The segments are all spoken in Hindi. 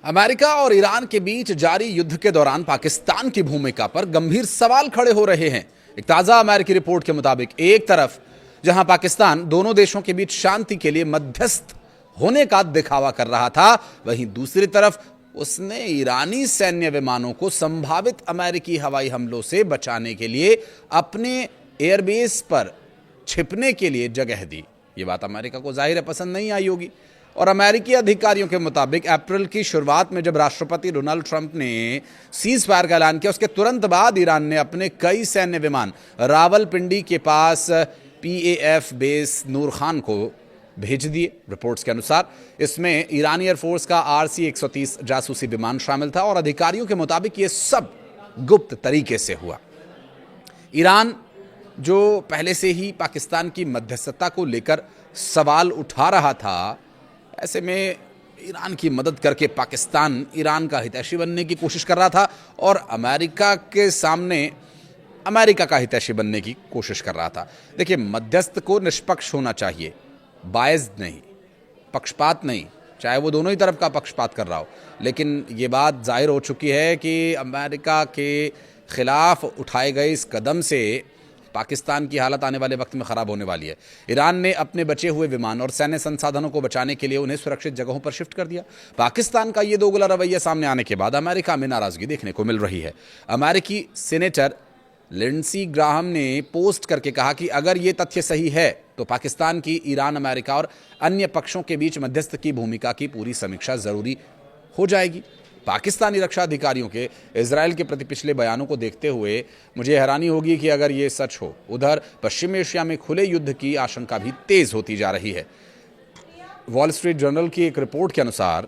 अमेरिका और ईरान के बीच जारी युद्ध के दौरान पाकिस्तान की भूमिका पर गंभीर सवाल खड़े हो रहे हैं। एक ताजा अमेरिकी रिपोर्ट के मुताबिक एक तरफ जहां पाकिस्तान दोनों देशों के बीच शांति के लिए मध्यस्थ होने का दिखावा कर रहा था, वहीं दूसरी तरफ उसने ईरानी सैन्य विमानों को संभावित अमेरिकी हवाई हमलों से बचाने के लिए अपने एयरबेस पर छिपने के लिए जगह दी। ये बात अमेरिका को जाहिर है पसंद नहीं आई होगी। और अमेरिकी अधिकारियों के मुताबिक अप्रैल की शुरुआत में जब राष्ट्रपति डोनाल्ड ट्रंप ने सीज फायर का ऐलान किया, उसके तुरंत बाद ईरान ने अपने कई सैन्य विमान रावलपिंडी के पास PAF बेस नूर खान को भेज दिए। रिपोर्ट्स के अनुसार इसमें ईरानी एयरफोर्स का RC-130 जासूसी विमान शामिल था और अधिकारियों के मुताबिक ये सब गुप्त तरीके से हुआ। ईरान जो पहले से ही पाकिस्तान की मध्यस्थता को लेकर सवाल उठा रहा था, ऐसे में ईरान की मदद करके पाकिस्तान ईरान का हितैषी बनने की कोशिश कर रहा था और अमेरिका के सामने अमेरिका का हितैषी बनने की कोशिश कर रहा था। देखिए, मध्यस्थ को निष्पक्ष होना चाहिए, बायस्ड नहीं, पक्षपात नहीं, चाहे वो दोनों ही तरफ का पक्षपात कर रहा हो। लेकिन ये बात जाहिर हो चुकी है कि अमेरिका के खिलाफ उठाए गए इस कदम से पाकिस्तान की हालत आने वाले वक्त में खराब होने वाली है। ईरान ने अपने बचे हुए विमान और सैन्य संसाधनों को बचाने के लिए उन्हें सुरक्षित जगहों पर शिफ्ट कर दिया। पाकिस्तान का ये दोगला रवैया सामने आने के बाद अमेरिका में नाराजगी देखने को मिल रही है। अमेरिकी सीनेटर लिंडसी ग्राहम ने पोस्ट करके कहा कि अगर ये तथ्य सही है तो पाकिस्तान की ईरान, अमेरिका और अन्य पक्षों के बीच मध्यस्थ की भूमिका की पूरी समीक्षा जरूरी हो जाएगी। पाकिस्तानी रक्षा अधिकारियों के इजरायल के प्रति पिछले बयानों को देखते हुए मुझे हैरानी होगी कि अगर ये सच हो। उधर पश्चिम एशिया में खुले युद्ध की आशंका भी तेज होती जा रही है। वॉल स्ट्रीट जर्नल की एक रिपोर्ट के अनुसार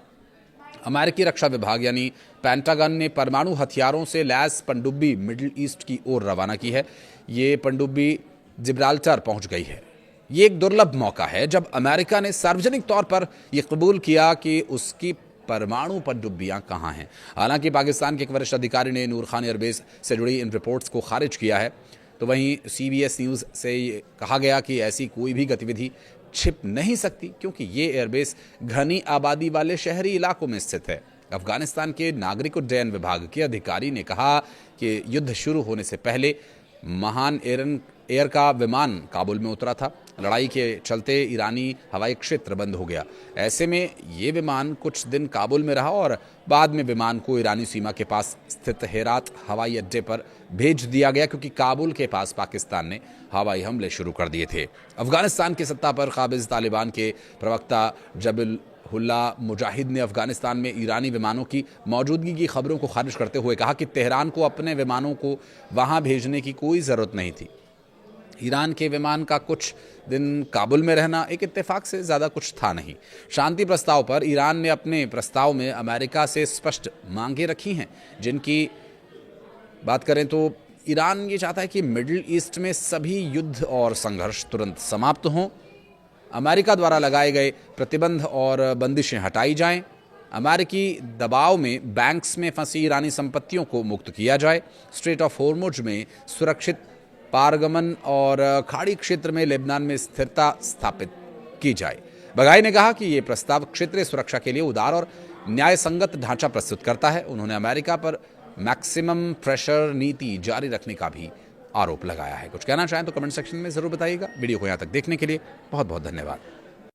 अमेरिकी रक्षा विभाग यानी पेंटागन ने परमाणु हथियारों से लैस पनडुब्बी मिडिल ईस्ट की ओर रवाना की है। ये पनडुब्बी जिब्राल्टर पहुंच गई है। ये एक दुर्लभ मौका है जब अमेरिका ने सार्वजनिक तौर पर यह कबूल किया कि उसकी परमाणु पनडुब्बियां कहां हैं। हालांकि पाकिस्तान के एक वरिष्ठ अधिकारी ने नूर खान एयरबेस से जुड़ी इन रिपोर्ट्स को खारिज किया है। तो वहीं CBS न्यूज़ से कहा गया कि ऐसी कोई भी गतिविधि छिप नहीं सकती क्योंकि ये एयरबेस घनी आबादी वाले शहरी इलाकों में स्थित है। अफगानिस्तान के नागरिक उड्डयन विभाग के अधिकारी ने कहा कि युद्ध शुरू होने से पहले महान एयर का विमान काबुल में उतरा था। लड़ाई के चलते ईरानी हवाई क्षेत्र बंद हो गया। ऐसे में ये विमान कुछ दिन काबुल में रहा और बाद में विमान को ईरानी सीमा के पास स्थित हेरात हवाई अड्डे पर भेज दिया गया क्योंकि काबुल के पास पाकिस्तान ने हवाई हमले शुरू कर दिए थे। अफगानिस्तान की सत्ता पर काबिज तालिबान के प्रवक्ता जबीहुल्लाह मुजाहिद ने अफगानिस्तान में ईरानी विमानों की मौजूदगी की खबरों को खारिज करते हुए कहा कि तेहरान को अपने विमानों को वहां भेजने की कोई ज़रूरत नहीं थी। ईरान के विमान का कुछ दिन काबुल में रहना एक इत्तेफाक से ज़्यादा कुछ था नहीं। शांति प्रस्ताव पर ईरान ने अपने प्रस्ताव में अमेरिका से स्पष्ट मांगे रखी हैं, जिनकी बात करें तो ईरान ये चाहता है कि मिडिल ईस्ट में सभी युद्ध और संघर्ष तुरंत समाप्त हों, अमेरिका द्वारा लगाए गए प्रतिबंध और बंदिशें हटाई जाएं, अमेरिकी दबाव में बैंक्स में फंसी ईरानी संपत्तियों को मुक्त किया जाए, स्ट्रेट ऑफ हॉर्मुज में सुरक्षित पारगमन और खाड़ी क्षेत्र में लेबनान में स्थिरता स्थापित की जाए। बघाई ने कहा कि यह प्रस्ताव क्षेत्रीय सुरक्षा के लिए उदार और न्याय संगत ढांचा प्रस्तुत करता है। उन्होंने अमेरिका पर मैक्सिमम प्रेशर नीति जारी रखने का भी आरोप लगाया है। कुछ कहना चाहें तो कमेंट सेक्शन में जरूर बताइएगा। वीडियो को यहां तक देखने के लिए बहुत बहुत धन्यवाद।